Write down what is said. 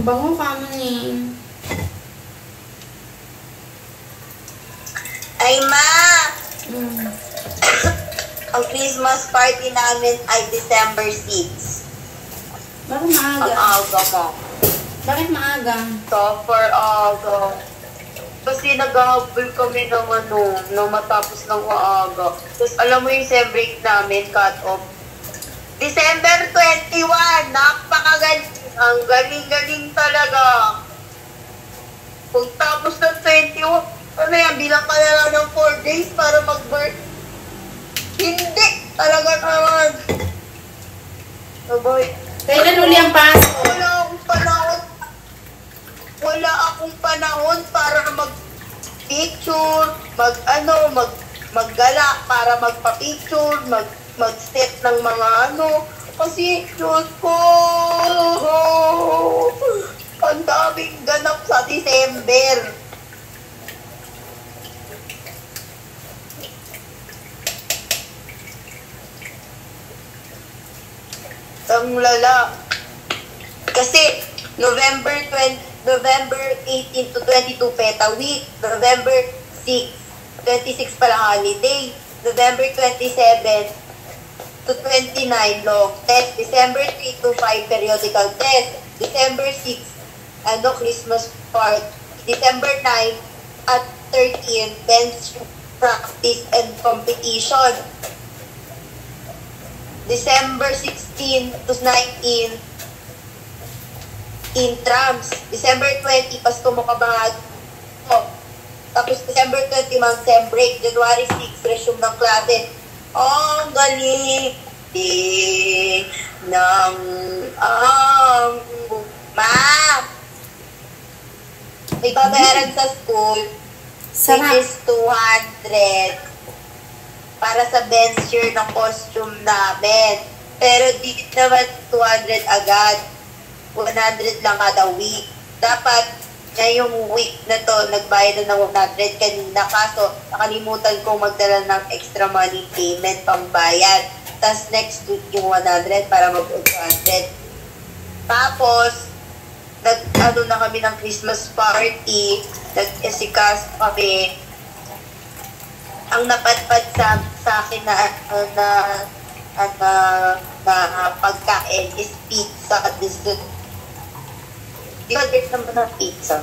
Bango ka mo ni. Ay, ma! Ang Christmas party namin ay December 6. Bakit maaga? Ang aga mo. Bakit maaga? Super aga. Kasi nag-habol kami ng nung matapos ng maaga. Tapos alam mo yung sem break namin, cut off. December 21! Napakagaling! Ang galing-galing talaga! Pagtapos ng 21, ano yan, bilang ka na lang ng 4 days para mag-birth. Hindi! Talaga naman! Aboy. Kailan uli ang pasok? Wala akong panahon para mag-picture, maggala para magpa-picture, mag-set ng mga kasi Diyos ko, ang daming ganap sa December. Ang lala. Kasi November 18 to 22 PETA Week. November 26 pala holiday. November 27 to 29 long test. December 3 to 5 periodical test. December 6 Christmas part. December 9 at 13 bench practice and competition. December 16 to 19 intrams. December 20, Pasko mo kabahag. Tapos December 21, sem break. January 6, resume ng klase. Ang galing ng ma. May babayaran sa school, which is 200 para sa venture ng costume namin. Pero di naman 200 agad. 100 lang kada week. Dapat ngayong week na to, nagbayad na ng 100 kanina. Kaso, nakalimutan kong magdala ng extra money payment pambayad. Tapos next week yung 100 para mag-200. Tapos, na kami ng Christmas party. Nag-esikas kami. Ang napadpad sa akin na pagkain is pizza at dessert. Di ba, naman ng pizza?